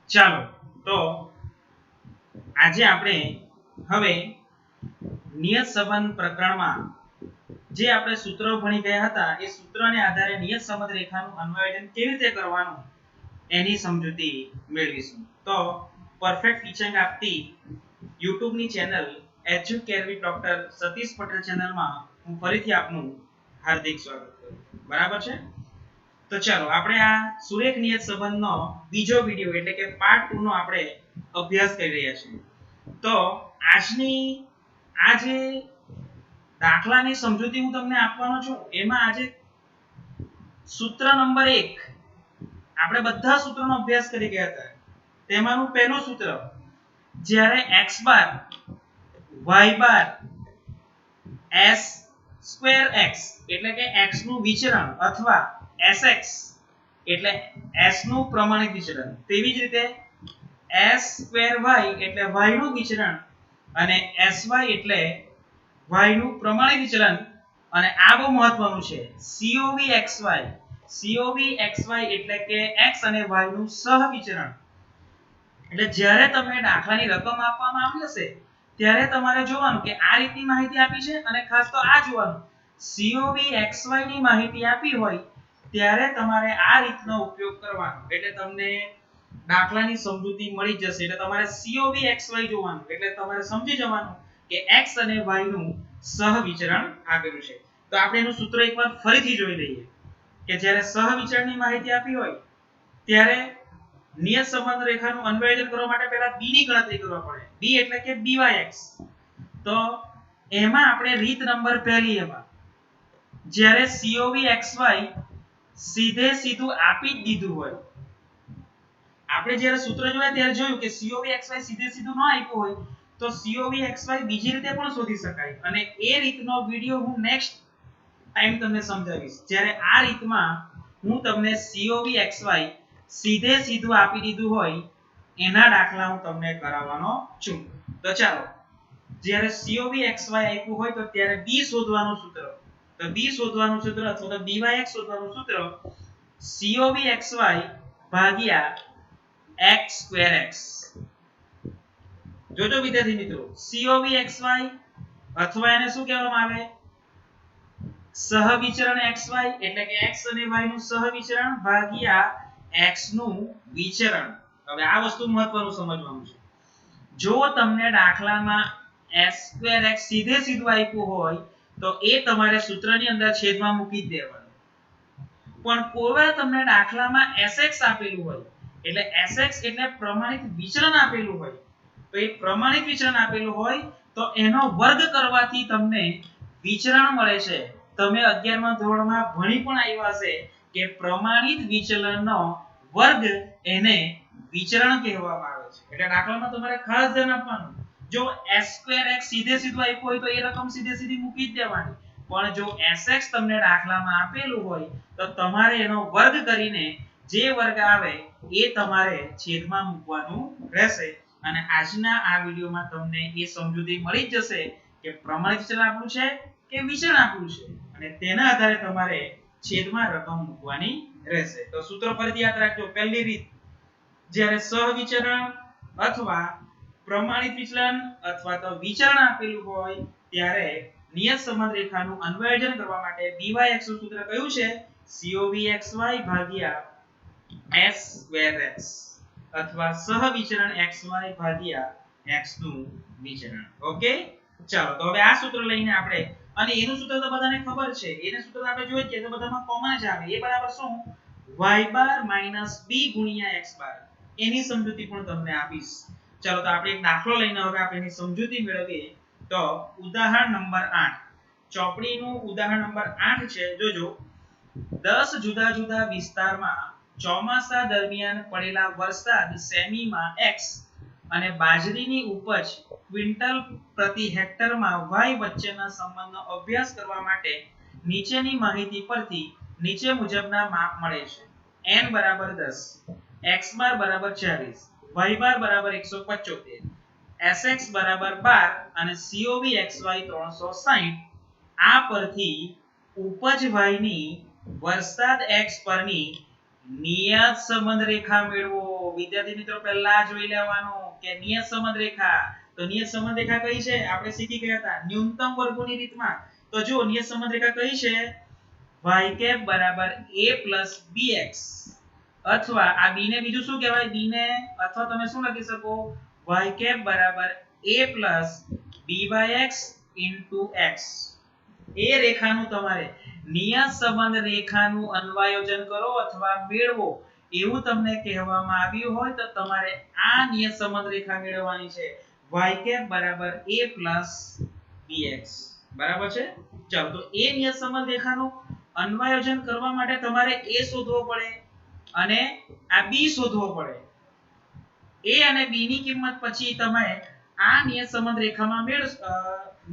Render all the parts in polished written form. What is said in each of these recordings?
ચાલો તો આજે આપણે હવે નિયત સંબંધ પ્રકરણમાં જે આપણે સૂત્રો ભણી ગયા હતા એ સૂત્રને આધારે નિયત સંબંધ રેખાનું અન્વયન કેવી રીતે કરવાનું એની સમજૂતી મેળવીશું. તો પરફેક્ટ ટીચિંગ આપતી YouTube ની channel Educare with doctor Satish Patel ચેનલમાં હું ફરીથી આપનું હાર્દિક સ્વાગત કરું. બરાબર છે? તો ચાલો આપણે આ સુરેખ નિયત સંબંધનો બીજો વિડિયો એટલે કે પાર્ટ 2 નો આપણે અભ્યાસ કરી રહ્યા છીએ. તો આજની આ જે દાખલાની સમજૂતી હું તમને આપવાનો છું એમાં આજે સૂત્ર નંબર 1 આપણે બધા સૂત્રોનો અભ્યાસ કરી ગયા હતા. તેમાંનું પહેલું સૂત્ર જ્યારે x બાર y બાર s સ્ક્વેર x એટલે કે x નું વિચરણ અથવા sx એટલે s નું પ્રમાણિત વિચરણ, તેવી જ રીતે s સ્ક્વેર y એટલે y નું વિચરણ અને sy એટલે y નું પ્રમાણિત વિચલન. અને આ બહુ મહત્વનું છે, COV એટલે કે x અને y નું સહવિચરણ. એટલે જ્યારે તમને દાખલાની રકમ આપવામાં આવી હશે ત્યારે તમારે જોવાનું કે આ રીતની માહિતી આપી છે અને ખાસ તો આ જોવાનું COV ની માહિતી આપી હોય ત્યારે તમારે આ રીતનો ઉપયોગ કરવાનો. એટલે તમને દાખલાની સમજૂતી મળી જશે. એટલે તમારે COV જોવાનું એટલે તમારે સમજી જવાનું કે x અને y નું સહવિચરણ આપેલું છે. તો આપણે એનું સૂત્ર એકવાર ફરીથી જોઈ લઈએ કે જ્યારે સહવિચરણની માહિતી આપી હોય ત્યારે નિયત સંબંધ રેખાનું અન્વયન કરવા માટે પહેલા b ની ગણતરી કરવા પડે. b એટલે કે byx. તો એમાં આપણે રીત નંબર પહેલી એમાં જ્યારે COVXY સીધે સીધું આપી જ દીધું હોય, આપણે જ્યારે સૂત્ર જોયા ત્યારે જોયું કે COVXY સીધે સીધું ન આપ્યું હોય તો COVXY બીજી રીતે પણ શોધી શકાય અને એ રીતનો વિડિયો હું નેક્સ્ટ ટાઈમ તમને સમજાવીશ. જ્યારે આ રીતમાં હું તમને COVXY સીધે સીધું આપી દીધું હોય એના દાખલા હું તમને કરાવવાનો છું. તો ચાલો જ્યારે COVXY આપ્યું હોય તો ત્યારે b શોધવાનું સૂત્ર. તો b શોધવાનું સૂત્ર અથવા તો byx શોધવાનું સૂત્ર COVXY ભાગ્યા x સ્ક્વેર x. જોજો વિદ્યાર્થી મિત્રો, COVXY અથવા એને શું કહેવામાં આવે? સહવિચરણ xy એટલે કે x અને y નું સહવિચરણ ભાગ્યા x નું વિચરણ. હવે આ વસ્તુ મહત્વનું સમજવાનું છે. જો તમને દાખલામાં s2x સીધે સીધું આપ્યું હોય તો એ તમારે સૂત્રની અંદર છેદમાં મૂકી જ દેવાનું. પણ કોઈ તમને દાખલામાં sx આપેલું હોય એટલે sx એટલે પ્રમાણિત વિચલન આપેલું હોય તો એ પ્રમાણિત વિચલન આપેલું હોય તો એનો વર્ગ કરવાથી તમને વિચરણ મળે છે. તમે 11મા ધોરણમાં ભણી પણ આવ્યા હશે કે પ્રમાણિત વિચલનનો વર્ગ એને વિચરણ કહેવામાં આવે છે. એટલે દાખલામાં તમારે ખાસ ધ્યાન આપવાનું, જો s2x સીધે સીધું આપ્યું હોય તો એ રકમ સીધે સીધી મૂકી જ દેવાની. પણ જો sx તમને દાખલામાં આપેલું હોય તો તમારે એનો વર્ગ કરીને જે વર્ગ આવે એ તમારે છેદમાં મૂકવાનું રહેશે. અને આજના આ વિડિયોમાં તમને એ સમજૂતી મળી જ જશે કે પ્રમાણિત વિચલન આપણું છે કે વિચલન આપણું છે અને તેના આધારે તમારે છેદમાં રકમ મૂકવાની રહેશે. તો સૂત્ર ફરીથી યાદ રાખજો. પહેલી રીત, જ્યારે સહવિચરણ અથવા પ્રમાણિત વિચલન અથવા તો વિચરણ આપેલું હોય ત્યારે નિયત સંબંધ રેખાનું અન્વયન કરવા માટે byx નું સૂત્ર કયું છે? COVXY ભાગ્યા s સ્ક્વેર x અથવા સહવિચરણ xy ભાગ્યા x નું વિચરણ. ઓકે, ચાલો તો હવે આ સૂત્ર લઈને આપણે, અને એનું સૂત્ર તો બધાને ખબર છે, એને સૂત્ર આપણે જોઈએ કે તો બધામાં કોમન જ આવે. એ બરાબર શું? y બાર - b ગુણ્યા x બાર. એની સમજૂતી પણ તમને આપીશ. ચાલો તો આપણે એક દાખલો લઈને હવે આપણે એની સમજૂતી મેળવીએ. તો ઉદાહરણ નંબર 8, ચોપડીનું ઉદાહરણ નંબર 8 છે. જોજો, 10 જુદા જુદા વિસ્તારમાં ચોમાસા દરમિયાન પડેલા વરસાદ સેમીમાં x અને બાજરીની ઉપજ ક્વિન્ટલ પ્રતિ હેક્ટરમાં y વચ્ચેના સંબંધનો અભ્યાસ કરવા માટે નીચેની માહિતી પરથી નીચે મુજબના માપ મળે છે. n બરાબર 10, x બાર બરાબર 40, y બાર બરાબર 175, sx બરાબર 12 અને COVXY 360. આ પરથી ઉપજ y ની વરસાદ x પરની નિયત સંબંધ રેખા મેળવો. વિદ્યાર્થી મિત્રો પહેલા જોઈ લેવાનું કે નિયત સંબંધ રેખા. તો નિયત સંબંધ રેખા કઈ છે? આપણે શીખી ગયા હતા ન્યૂનતમ વર્ગોની રીતમાં. તો જો નિયત સંબંધ રેખા કઈ છે? y બરાબર a bx, અથવા આ b ને બીજું શું કહેવાય? b ને અથવા તમે શું લખી શકો? y બરાબર a byx x. એ રેખાનું તમારે નિયત સંબંધ રેખાનું અન્વયોજન કરો અથવા મેળવો એવું તમને કહેવામાં આવ્યું હોય તો તમારે આ નિયત સંબંધ રેખા મેળવવાની છે. y બરાબર a bx. બરાબર છે? ચાલો તો એ નિયત સંબંધ રેખાનું અન્વયોજન કરવા માટે તમારે a શોધવો પડે અને આ b શોધવો પડે. a અને b ની કિંમત પછી તમે આ નિયત સંબંધ રેખામાં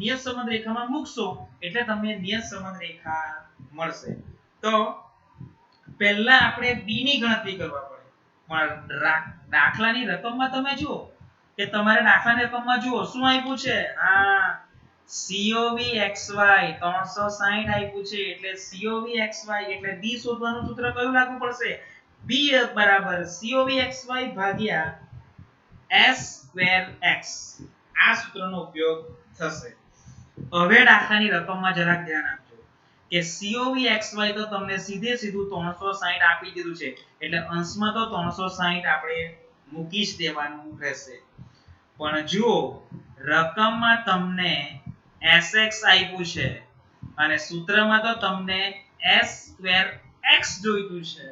નિયત સંબંધ રેખામાં મૂકશો એટલે તમને નિયત સંબંધ રેખા મળશે. તો પહેલા આપણે b ની ગણતરી કરવા પડે. પણ દાખલાની રકમમાં તમે જુઓ કે તમારે દાખલાની રકમમાં જુઓ શું આપ્યું છે? હા, COVXY 360 આપ્યું છે. એટલે COVXY એટલે b શોધવાનું સૂત્ર કયું લાગુ પડશે? b બરાબર COVXY ભાગ્યા s²x. આ સૂત્રનો ઉપયોગ થશે. હવે દાખલાની રકમમાં જરાક ધ્યાન આપજો કે COVXY તો તમને સીધે સીધું 360 આપી દીધું છે. એટલે અંશમાં તો 360 આપણે મૂકી જ દેવાનું રહેશે. પણ જુઓ રકમમાં તમને sx આપ્યું છે અને સૂત્રમાં તો તમને s²x જોઈતું છે.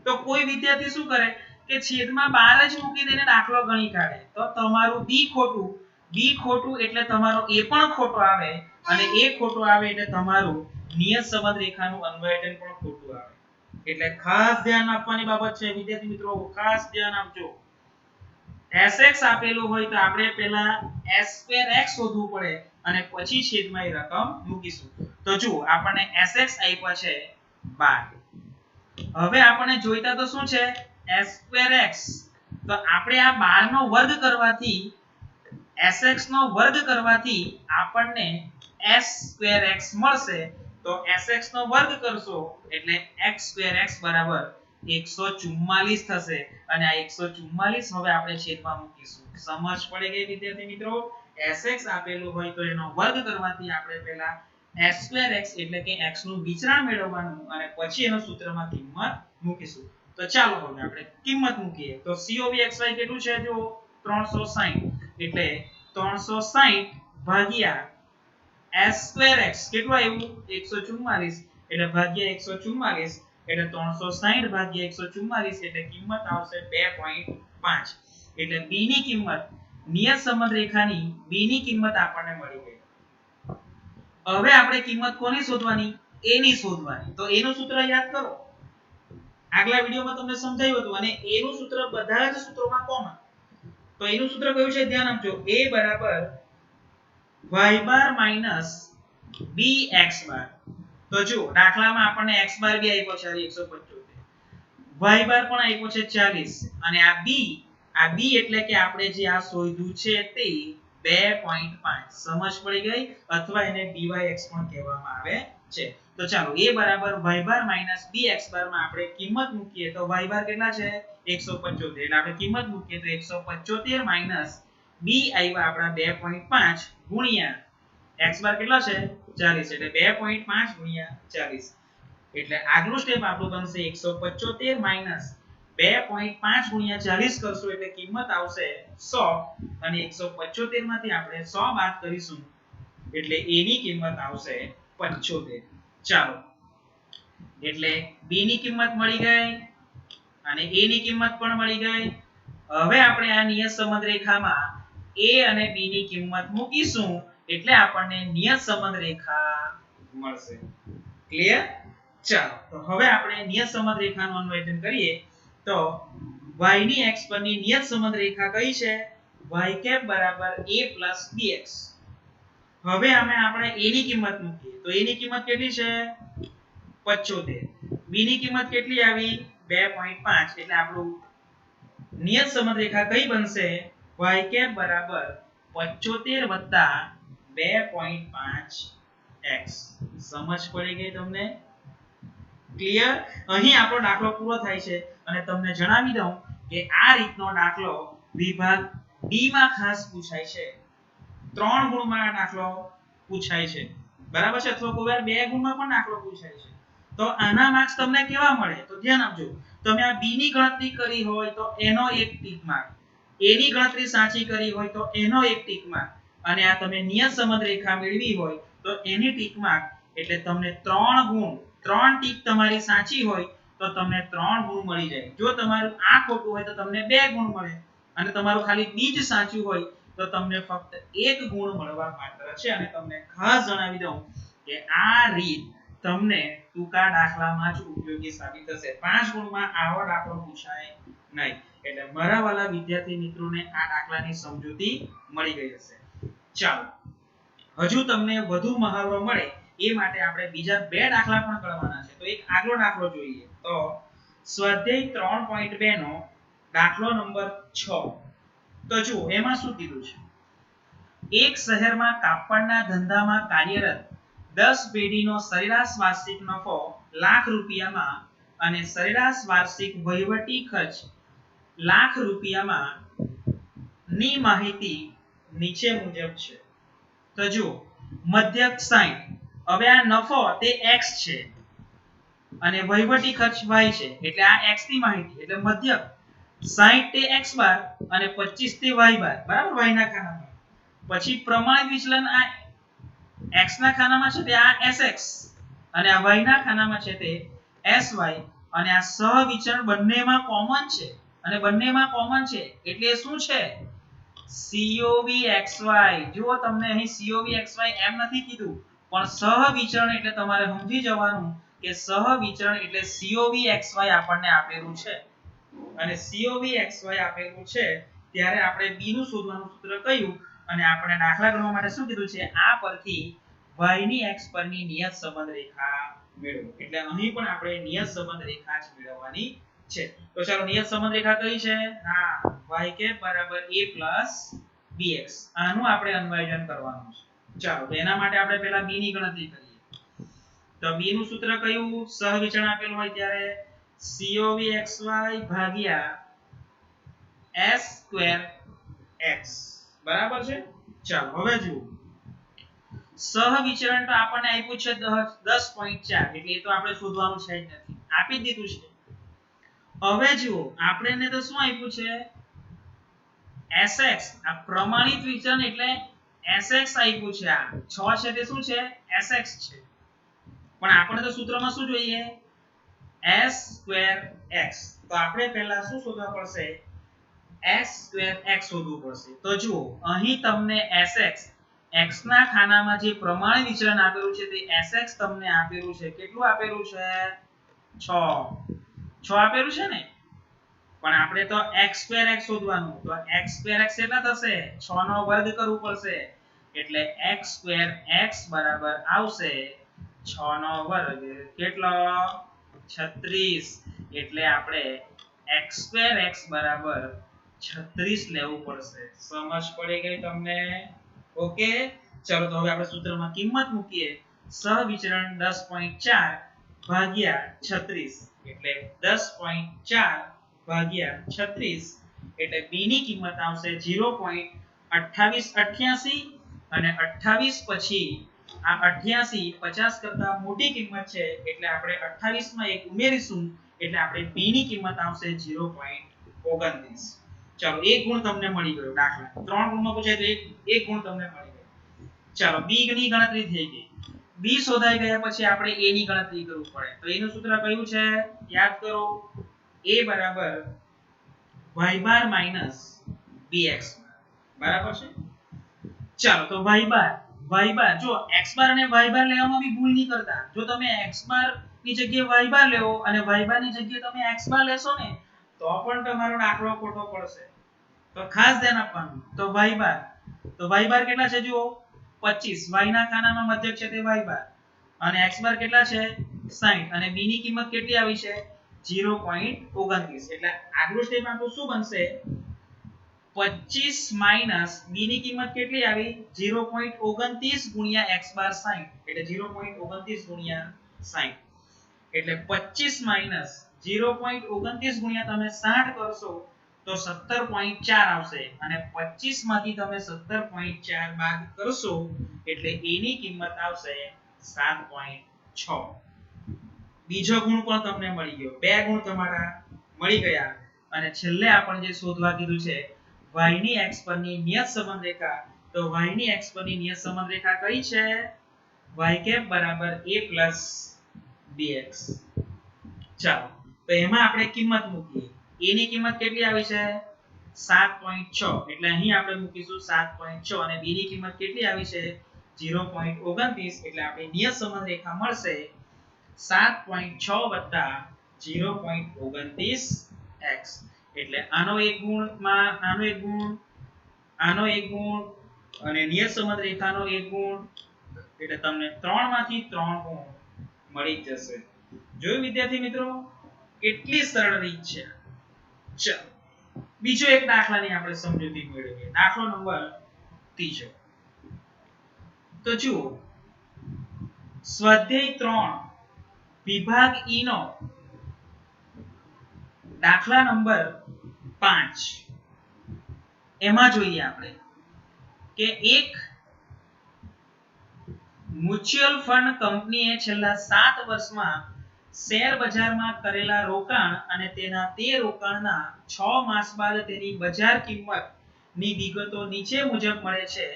તો કોઈ વિદ્યાર્થી શું કરે કે છેદમાં 12 જ મૂકી દઈને દાખલો ગણી કાઢે. તો તમારું b ખોટું એટલે તમારો a પણ ખોટો આવે અને a ખોટો આવે એટલે તમારું નિયત સંબંધ રેખાનું અન્વયોજન પણ ખોટું આવે. એટલે ખાસ ધ્યાન આપવાની બાબત છે વિદ્યાર્થી મિત્રો, ખાસ ધ્યાન આપજો. sx આપેલું હોય તો આપણે પહેલા s²x શોધવું પડે અને પછી છેદમાં એ રકમ મૂકીશું. તો જુઓ આપણને sx આપ્યા છે 12. હવે આપણને જોઈતા તો શું છે? s²x. તો આપણે આ 12 નો વર્ગ કરવાથી sx નો વર્ગ કરવાથી આપણને s²x મળશે. તો sx નો વર્ગ કરશો એટલે x²x બરાબર 144 થશે અને આ 144 હવે આપણે છેદમાં મૂકીશું. સમજ પડી ગઈ વિદ્યાર્થી મિત્રો? sx આપેલું હોય તો એનો વર્ગ કરવાથી આપણે પહેલા s²x એટલે કે x નું વિચરણ મેળવવાનું અને પછી એનો સૂત્રમાં કિંમત મૂકીશું. તો ચાલો હવે આપણે કિંમત મૂકીએ. તો COVXY કેટલું છે? જો 360 એટલે 360 ભાગ્યા s²x કેટલું આવ્યું? 144 એટલે ભાગ્યા 144 એટલે 360 ભાગ્યા 144 એટલે કિંમત આવશે 2.5. એટલે b ની કિંમત નિયત સંબંધ રેખાની b ની કિંમત આપણને મળી ગઈ. હવે આપણે કિંમત કોની શોધવાની? a ની શોધવાની. તો a નું સૂત્ર યાદ કરો. આગલા વિડિયોમાં તમને સમજાવ્યું હતું અને a નું સૂત્ર બધા જ સૂત્રોમાં કોમન. તો a નું સૂત્ર કયું છે? ધ્યાન આપજો. a બરાબર y બાર માઈનસ bx બાર. તો જો દાખલામાં આપણને x બાર બી આપ્યો છે 175, y બાર પણ આપ્યો છે 40 અને આ b એટલે કે આપણે જે આ શોધ્યું છે તે 2.5. સમજ પડી ગઈ? અથવા એને byx પણ કહેવામાં આવે છે. તો ચાલો a બરાબર y બાર માઈનસ bx બાર માં આપણે કિંમત મૂકીએ તો y બાર કેટલા છે? 175. એટલે આપણે કિંમત મૂકીએ તો 175 માઈનસ b આવ્યા આપણા 2.5 ગુણ્યા x બાર કેટલા છે? 40. એટલે 2.5 ગુણ્યા 40. એટલે આગલું સ્ટેપ આપણું બનશે 175 માઈનસ 2.5 ગુણ્યા 40 કરશો એટલે કિંમત આવશે 100 અને 175 માંથી આપણે 100 બાદ કરીશું એટલે a ની કિંમત આવશે 75. ચાલો એટલે b ની કિંમત મળી ગઈ અને a ની કિંમત પણ મળી ગઈ. હવે આપણે આ નિયત સંબંધ રેખામાં a અને b ની કિંમત મૂકીશું એટલે આપણને નિયત સંબંધ રેખા મળશે. ક્લિયર? ચાલો તો હવે આપણે નિયત સંબંધ રેખાનું અન્વયન કરીએ. તો y ની x પરની નિયત સંબંધ રેખા કઈ છે? y બરાબર a bx. હવે આપણે a ની કિંમત મૂકીએ તો a ની કિંમત કેટલી છે? 75. b ની કિંમત કેટલી આવી? 2.5. એટલે આપણું નિયત સંબંધ રેખા કઈ બનશે? y બરાબર 75 + 2.5x. સમજ પડી ગઈ તમને? ક્લિયર? અહીં આપણો દાખલો પૂરો થાય છે અને તમને જણાવી દઉં કે આ રીતનો દાખલો વિભાગ ડી માં ખાસ પૂછાય છે. 3 ગુણમાં આ દાખલો પૂછાય છે. બરાબર છે? અથવા કોઈ વાર 2 ગુણમાં પણ દાખલો પૂછાય છે. તો આના માર્ક્સ તમને કેવા મળે? તો ધ્યાન આપજો. તમે આ બી ની ગણતરી કરી હોય તો એનો એક ટીક માર્ક, એ ની ગણતરી સાચી કરી હોય તો એનો એક ટીક માર્ક, અને આ તમે નિયત સંબંધ રેખા મેળવી હોય તો એની ટીક માર્ક. એટલે તમને 3 ગુણ, 3 ટીક તમારી સાચી હોય તો તમને 3 ગુણ મળી જાય. જો તમારું આ ખોટું હોય તો તમને 2 ગુણ મળે, અને તમારું ખાલી બીજ સાચું હોય તો તમને ફક્ત 1 ગુણ મળવા પાત્ર છે. અને તમને ખાસ જણાવી દઉં કે આ રીત તમને ટૂંકા દાખલામાં જ ઉપયોગી સાબિત થશે. 5 ગુણમાં આવો દાખલો પૂછાય નહીં. એટલે મારા વાલા વિદ્યાર્થી મિત્રોને આ દાખલાની સમજૂતી મળી ગઈ હશે. ચાલો, હજુ તમને વધુ મહાવરો મળે એ માટે આપણે બીજા 2 દાખલા પણ કરવાના છે. તો એક આગલો દાખલો જોઈએ. તો સ્વાધ્યાય 3.2 નો દાખલો નંબર 6. તો જુઓ એમાં શું કીધું છે. એક શહેરમાં કાપડના ધંધામાં કાર્યરત 10 પેઢીનો સરેરાશ વાર્ષિક નફો લાખ રૂપિયામાં અને સરેરાશ વાર્ષિક વહીવટી ખર્ચ લાખ રૂપિયામાં ની માહિતી નીચે મુજબ છે. તો જુઓ, મધ્યક 60. હવે આ નફો તે x છે અને વહીવટી ખર્ચ y છે. એટલે આ x ની માહિતી. એટલે મધ્યક 60 તે x બાર અને 25 તે y બાર. બરાબર? y ના ખાનામાં. પછી પ્રમાણિત વિચલન આ x ના ખાનામાં છે તે આ sx અને આ y ના ખાનામાં છે તે sy. અને આ સહવિચરણ બંનેમાં કોમન છે. અને બંનેમાં કોમન છે એટલે શું છે? COVXY. જુઓ, તમને અહીં COVXY એમ નથી કીધું, પણ સહવિચરણ એટલે તમારે સમજી જવાનું કે સહવિચરણ એટલે COVXY આપણને આપેલું છે. અને COVXY આપેલું છે ત્યારે આપણે b નું શોધવાનું સૂત્ર કયું, અને આપણે દાખલા ગણવા માટે શું કીધું છે? આ પરથી y ની x પરની નિયત સંબંધ રેખા મેળવો. એટલે અહીં પણ આપણે નિયત સંબંધ રેખા જ મેળવવાની છે. તો ચાલો, નિયત સંબંધ રેખા કઈ છે? હા, y કે બરાબર a + bx. આનું આપણે અન્વયન કરવાનું છે. ચાલો, તો એના માટે આપણે પહેલા b ની ગણતરી કરીએ. તો b નું સૂત્ર કયું? સહવિચરણ આપેલું હોય ત્યારે COVXY ભાગ્યા s²x. બરાબર છે? ચાલો, હવે જુઓ, સહવિચરણ તો આપણને આપ્યું છે 10.4. એટલે એ તો આપણે શોધવાનું છે જ નથી, આપી દીધું છે. હવે જુઓ, આપણને તો શું આપ્યું છે? sx. આ પ્રમાણિત વિચલન એટલે sx આપ્યું છે. આ 6 છે તે શું છે? sx છે. પણ આપણે તો સૂત્રમાં શું જોઈએ? s²x. તો આપણે પહેલા શું શોધવા પડશે? s²x શોધવું પડશે. તો જુઓ, અહીં તમને sx, x ના ખાનામાં જે પ્રમાણિત વિચલન આપેલું છે તે sx તમને આપેલું છે. કેટલું આપેલું છે? 6 આપેલું છે ને? પણ આપણે તો x²x શોધવાનું. તો x²x કેટલા થશે? 6 નો વર્ગ કરવું પડશે. એટલે x²x બરાબર આવશે 6 નો વર્ગ. કેટલો? 36. એટલે આપણે x²x બરાબર 36 લેવું પડશે. સમજ પડી ગઈ તમને? ઓકે. ચાલો, તો હવે આપણે સૂત્રમાં કિંમત મૂકીએ. સહવિચરણ 10.4 ભાગ્યા 36. એટલે 10.4 ભાગ્યા 36. એટલે b ની કિંમત આવશે 0.2888. અને 28 પછી આ 88 50 કરતા મોટી કિંમત છે એટલે આપણે 28 માં 1 ઉમેરીશું. એટલે આપણે b ની કિંમત આવશે 0.29. ચાલો, એક ગુણ તમને મળી ગયો. દાખલા 3 ગુણમાં પૂછાય તો એક ગુણ તમને મળી ગયો. ચાલો, b ની ગણતરી થઈ ગઈ. b શોધાઈ ગયા પછી આપણે a ની ગણતરી કરવું પડે. તો એનું સૂત્ર કયું છે? યાદ કરો. a બરાબર y બાર માઈનસ bx. બરાબર છે? ચાલો, તો y બાર જો x બાર અને y બાર લેવામાં બી ભૂલ નહીં કરતા. જો તમે x બાર ની જગ્યાએ y બાર લેવો અને y બાર ની જગ્યાએ તમે x બાર લેશો ને તો પણ તમારો દાખલો ખોટો પડશે. તો ખાસ ધ્યાન આપવાનું. તો y બાર કેટલા છે? જુઓ, 25. y ના ખાનામાં મધ્યક છે તે y બાર અને x બાર કેટલા છે? 60. અને b ની કિંમત કેટલી આવી છે? 0.29. એટલે આગલું સ્ટેપ આપણું શું બનશે? 25 માઈનસ b ની કિંમત કેટલી આવી? 0.29 ગુણ્યા x બાર 60. એટલે 0.29 ગુણ્યા 60. એટલે 25 માઈનસ 0.29 ગુણ્યા તમે 60 કરશો તો 17.4 આવશે અને 25 માંથી તમે 17.4 બાદ કરશો એટલે એની કિંમત આવશે 7.6. બીજો ગુણ પણ તમને મળી ગયો. બે ગુણ તમારા મળી ગયા અને છેલ્લે આપણે જે શોધવા કીધું છે y ની x પરની નિયત સંબંધ રેખા. તો y ની x પરની નિયત સંબંધ રેખા કઈ છે? y કેપ બરાબર a + bx. ચાલો તો એમાં આપણે કિંમત મૂકીએ. a ની કિંમત કેટલી આવી છે? 7.6 એટલે અહીં આપણે મૂકીશું 7.6 અને b ની કિંમત કેટલી આવી છે? 0.29 એટલે આપણે નિયત સંબંધ રેખા મળશે 7.6 + 0.29x. એટલે આનો એક ગુણ માં આનો એક ગુણ, આનો એક ગુણ અને નિયત સંબંધ રેખાનો એક ગુણ એટલે તમને 3 માંથી 3 ગુણ મળી જશે. જોયું વિદ્યાર્થી મિત્રો, કેટલી સરળ રીત છે. ચાલો બીજો એક દાખલાની આપણે સમજૂતી મેળવીએ. દાખલો નંબર 3. તો જુઓ, સ્વાધ્યાય 3 વિભાગ ઈ નો દાખલા નંબર 5 એમાં જોઈએ આપણે કે એક મ્યુચ્યુઅલ ફંડ કંપનીએ છેલ્લા 7 વર્ષમાં શેર બજારમાં કરેલા રોકાણ અને તે રોકાણના 6 માસ બાદ તેની બજાર કિંમતની વિગતો નીચે મુજબ મળે છે.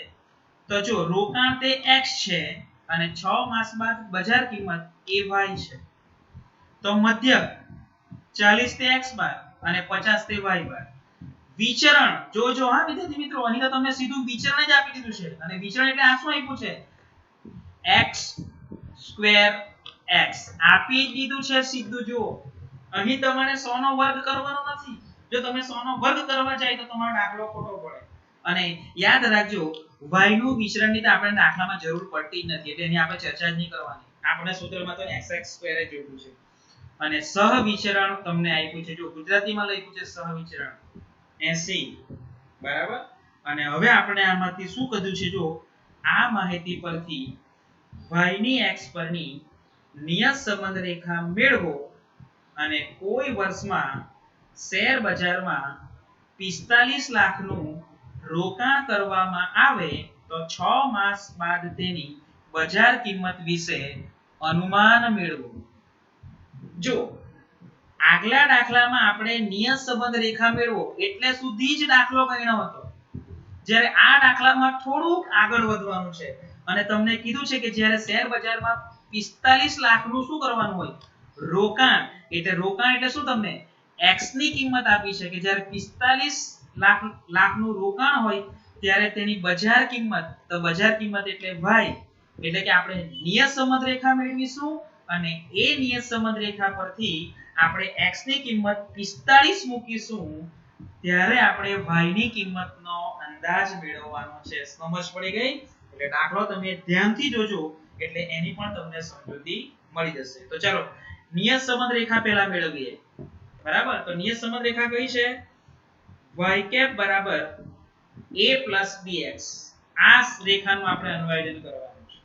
તો જો રોકાણ તે x છે અને 6 માસ બાદ બજાર કિંમત એ y છે. તો મધ્યક 40 તે x બાર અને 50 તે y બાર. વિચરણ જો હા વિદ્યાર્થી મિત્રો, અહીં તો તમને સીધું વિચરણ જ આપી દીધું છે અને વિચરણ એટલે આ શું આપ્યું છે? x² x આપી દીધું છે સીધું. જો અહીં તમારે 100 નો વર્ગ કરવાનો નથી. જો તમે 100 નો વર્ગ કરવા જાય તો તમારો દાખલો ખોટો પડે. અને યાદ રાખજો, y નું વિચરણની તો આપણે દાખલામાં જરૂર પડતી જ નથી એટલે એની આપણે ચર્ચા જ નહીં કરવાની. આપણે સૂત્રમાં તો xx² જ જોયું છે. અને સહવિચરણ તમને આપ્યું છે. જો ગુજરાતીમાં લખ્યું છે સહવિચરણ 80 બરાબર. અને હવે આપણે આમાંથી શું કીધું છે? જો આ માહિતી પરથી y ની x પરની નિયત સંબંધ રેખા મેળવો અને કોઈ વર્ષમાં શેર બજારમાં 45 લાખનું રોકાણ કરવામાં આવે તો 6 માસ બાદ તેની બજાર કિંમત વિશે અનુમાન મેળવો. જો આગલા દાખલામાં આપણે નિયત સંબંધ રેખા મેળવો એટલે સુધી જ દાખલો ગણ્યો હતો. જ્યારે આ દાખલામાં થોડુંક આગળ વધવાનું છે અને તમને કીધું છે કે જ્યારે શેર બજારમાં 45 લાખનું શું કરવાનું હોય? રોકાણ. એટલે રોકાણ એટલે શું? તમને x ની કિંમત આપી છે કે જ્યારે 45 લાખનું રોકાણ હોય ત્યારે તેની બજાર કિંમત. તો બજાર કિંમત એટલે y. એટલે કે આપણે નિયત સંબંધ રેખા મેળવીશું અને એ નિયત સંબંધ રેખા પરથી આપણે x ની કિંમત 45 મૂકીશું ત્યારે આપણે y ની કિંમતનો અંદાજ મેળવવાનો છે. સમજ પડી ગઈ? એટલે દાખલો તમે ધ્યાનથી જોજો એટલે એની પણ તમને સમજૂતી મળી જશે. તો ચાલો નિયત સંબંધ રેખા પહેલા મેળવીએ. બરાબર. તો નિયત સંબંધ રેખા કઈ છે? y કેપ બરાબર a + bx. આ રેખાનું આપણે અન્વયન કરવાનું છે.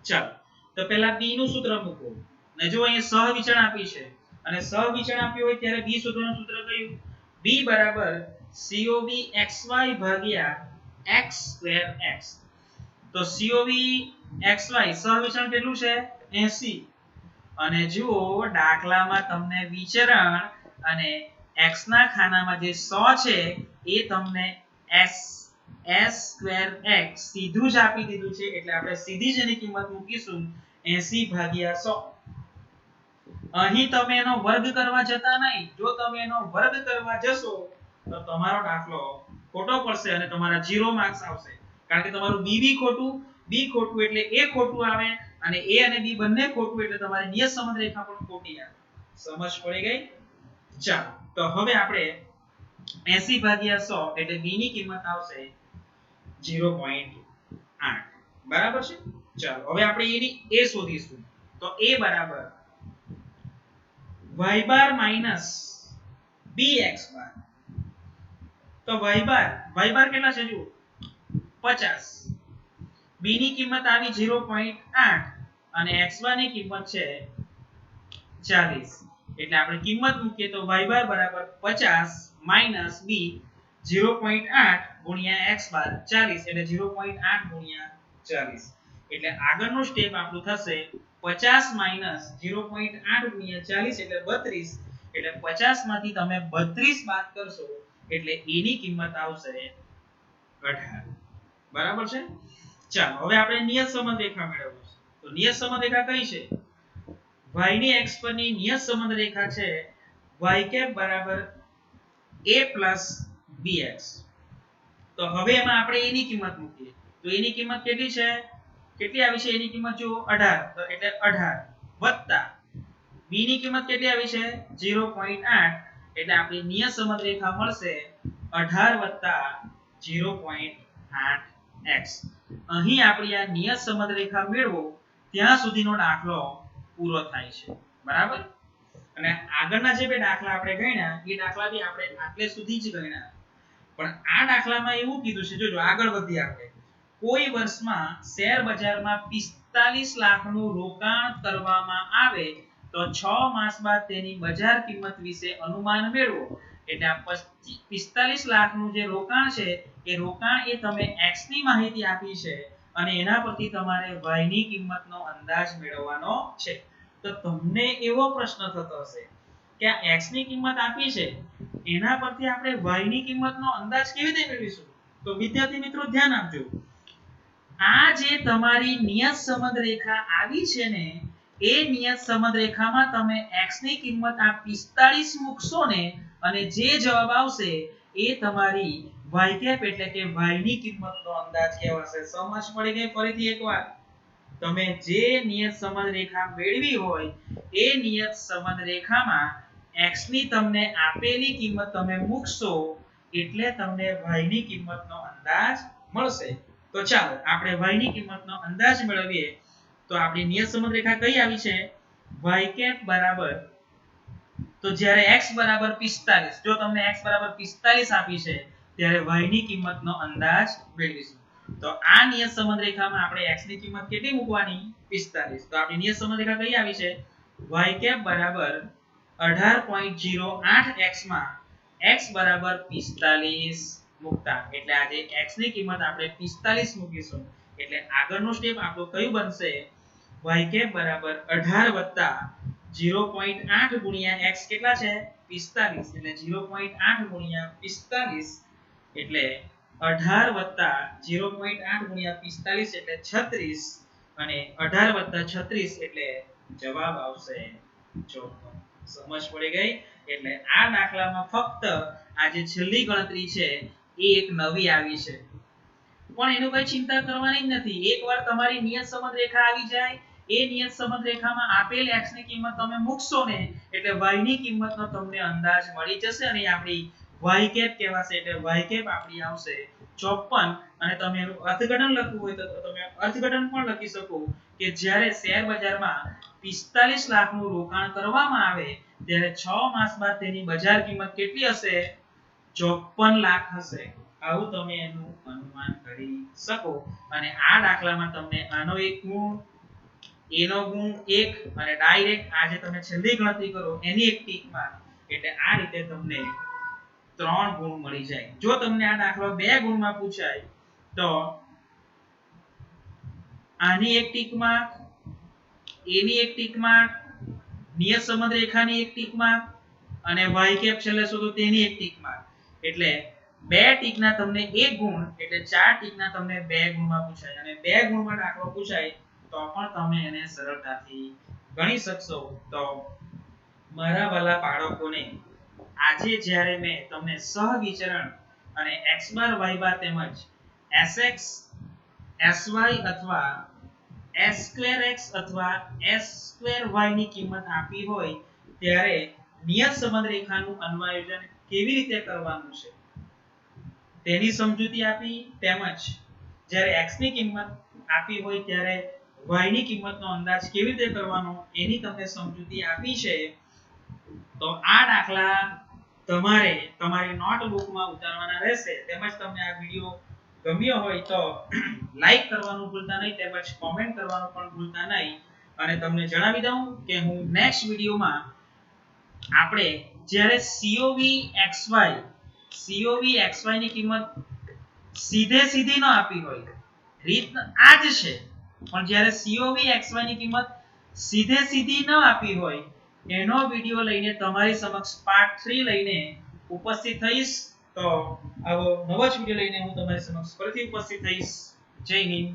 ચાલો તો પહેલા b નું સૂત્ર મૂકો. ને જો અહીંયા સહવિચરણ આપી છે અને સહવિચરણ આપ્યું હોય ત્યારે b શોધવાનું સૂત્ર કયું? b બરાબર COB xy ભાગ્યા x²x. તો COB xy સહવિચરણ કેટલું છે? 80. અને જુઓ દાખલામાં તમને વિચરણ અને x ના ખાનામાં જે 100 છે એ તમને s²x સીધું જ આપી દીધું છે એટલે આપણે સીધી જ એની કિંમત મૂકીશું 80/100. અહીં તમે એનો વર્ગ કરવા જતા નહીં. જો તમે એનો વર્ગ કરવા જશો તો તમારો દાખલો ખોટો પડશે અને તમારા 0 માર્ક્સ આવશે. કારણ કે તમારું b ખોટું, b ખોટું એટલે a ખોટું આવે અને a અને b બંને ખોટું એટલે તમારી નિયત સંબંધ રેખા પણ ખોટી આવે. સમજ પડી ગઈ? ચાલો તો હવે આપણે 80/100 એટલે b ની કિંમત આવશે 0.8. બરાબર છે? ચાલો હવે આપણે એની a શોધીશું. તો a બરાબર y બાર માઈનસ bx બાર. તો y બાર કેટલા છે? જુઓ 50. b ની કિંમત આવી 0.8 અને x બાર ની કિંમત છે 40. એટલે આપણે કિંમત મૂકીએ તો y બાર બરાબર 50 માઈનસ બી 0.8 ગુણ્યા x બાર 40 એટલે 0.8 ગુણ્યા 40 એટલે આગળનું સ્ટેપ આપણું થશે 50 માઈનસ 0.8 ગુણ્યા 40 એટલે 32 એટલે 50 માંથી તમે 32 બાદ કરશો એટલે a ની કિંમત આવશે 18 બરાબર છે ચાલો હવે આપણે નિયત સંબંધ રેખા મેળવવું છે તો નિયત સંબંધ રેખા કઈ છે y ની x પરની નિયત સંબંધ રેખા છે y કેપ બરાબર a plus bx તો હવે એમાં આપણે a ની કિંમત મૂકીએ તો a ની કિંમત કેટલી છે કેટલી આવી છે a ની કિંમત જો 18 તો એટલે 18 વત્તા b ની કિંમત કેટલી આવી છે 0.8 એટલે આપણી નિયત સંબંધ રેખા મળશે 18 0.8x અહીં આપણી આ નિયત સંબંધ રેખા મેળવો ત્યાં સુધીનો દાખલો પૂરો થાય છે બરાબર અને આગળના જે બે દાખલા આપણે ગણ્યા એ દાખલા બી આપણે આટલે સુધી જ ગણ્યા પણ આ દાખલામાં એવું કીધું છે જો આગળ વધી આપણે કોઈ વર્ષમાં શેર બજારમાં 45 લાખનું રોકાણ કરવામાં આવે તો 6 માસ બાદ તેની બજાર કિંમત વિશે અનુમાન મેળવો એટલે આ 45 લાખનું જે રોકાણ છે એ રોકાણ એ તમે x ની માહિતી આપી છે અને એના પરથી તમારે y ની કિંમતનો અંદાજ મેળવવાનો છે તો તમને એવો પ્રશ્ન થતો હશે કે આ x ની કિંમત આપી છે એના પરથી આપણે y ની કિંમતનો અંદાજ કેવી રીતે મેળવીશું તો વિદ્યાર્થી મિત્રો ધ્યાન આપજો આ જે તમારી નિયત સંબંધ રેખા આવી છે ને એ નિયત સંબંધ રેખામાં તમે x ની કિંમત આ 45 મૂકશો ને અને જે જવાબ આવશે એ તમારી y કેપ એટલે કે y ની કિંમતનો અંદાજ કહેવાશે સમજ પડી ગઈ ફરીથી એકવાર તમે જે નિયત સંબંધ રેખા મેળવી હોય એ નિયત સંબંધ રેખામાં x ની તમને આપેલી કિંમત તમે મૂકશો એટલે તમને y ની કિંમતનો અંદાજ મળશે તો ચાલો આપણે y ની કિંમતનો અંદાજ મેળવીએ તો આપણી નિયત સંબંધ રેખા કઈ આવી છે y કેપ બરાબર તો જ્યારે x બરાબર 45 જો તમને x બરાબર 45 આપી છે ત્યારે y ની કિંમતનો અંદાજ મેળવીશું તો આ નિયત સંબંધ રેખામાં આપણે x ની કિંમત કેટલી મૂકવાની 45 તો આપણી નિયત સંબંધ રેખા કઈ આવી છે y કેપ બરાબર 18.08x માં x બરાબર 45 મૂકતા એટલે આજે x ની કિંમત આપણે 45 મૂકીશું એટલે આગળનું સ્ટેપ આપણું કયું બનશે y કેપ બરાબર 18 0.8 ગુણ્યા x કેટલા છે 45 એટલે 0.8 ગુણ્યા 45 એટલે 18 0.8 ગુણ્યા 45 એટલે 36 અને 18 36 એટલે જવાબ આવશે 54 સમજ પડી ગઈ એટલે આ દાખલામાં ફક્ત આ જે છેલ્લી ગણતરી છે એ એક નવી આવી છે પણ એનું કઈ ચિંતા કરવાની જ નથી એકવાર તમારી નિયત સંબંધ રેખા આવી જાય એ નિયત સંબંધ રેખામાં આપેલ x ની કિંમત તમે મૂકશો ને એટલે y ની કિંમતનો તમને અંદાજ મળી જશે અને આપણી y કેપ કહેવાશે એટલે y કેપ આપણી આવશે 54 અને તમે એનું અર્થઘટન લખવું હોય તો તમે અર્થઘટન પણ લખી શકો કે જ્યારે શેર બજારમાં 45 લાખનું રોકાણ કરવામાં આવે ત્યારે 6 માસ બાદ તેની બજાર કિંમત કેટલી હશે 54 લાખ હશે આવું તમે એનું અનુમાન કરી શકો અને આ દાખલામાં તમને આનો એક ગુણ એનો ગુણ 1 અને ડાયરેક્ટ આજે તમે છેલ્લી ગણતરી કરો એની એક ટીક માર એટલે આ રીતે તમને 3 ગુણ મળી જાય જો તમને આ દાખલો 2 ગુણમાં પૂછાય તો આની એક ટીક માર એની એક ટીક માર નિયત સંબંધ રેખાની એક ટીક માર અને y કેપ છેલ્લે શોધો તેની એક ટીક માર એટલે 2 ટીકના તમને 1 ગુણ એટલે 4 ટીકના તમને 2 ગુણમાં પૂછાય અને 2 ગુણમાં દાખલો પૂછાય તો પણ તમે એને સરળતાથી ગણી શકશો તો મારા વાલા બાળકોને આજે જ્યારે મેં તમને સહવિચરણ અને x બાર y બાર તેમજ sx sy અથવા s2x અથવા s2y ની કિંમત આપી હોય ત્યારે નિયત સંબંધ રેખાનું અન્વયોજન કેવી રીતે કરવાનું છે તેની સમજૂતી આપી તેમજ જ્યારે x ની કિંમત આપી હોય ત્યારે y ની કિંમતનો અંદાજ કેવી રીતે કરવાનો એની તમને સમજૂતી આપી છે તો આ દાખલા તમારે તમારી નોટબુકમાં ઉતારવાના રહેશે તેમજ તમને આ વિડિયો ગમ્યો હોય તો લાઈક કરવાનું ભૂલતા નહીં તેમજ કોમેન્ટ કરવાનું પણ ભૂલતા નહીં અને તમને જણાવી દઉં કે હું નેક્સ્ટ વિડિયોમાં આપણે જ્યારે COV XY ની કિંમત સીધી ન આપી હોય, રીત આ જ છે, પણ જ્યારે COV XY ની કિંમત સીધી ન આપી હોય, એનો વિડિયો લઈને તમારી સમક્ષ પાર્ટ 3 લઈને ઉપસ્થિત થઈશ. તો આવો નવો જ વિડિયો લઈને હું તમારી સમક્ષ ફરીથી ઉપસ્થિત થઈશ. જય હિન્દ.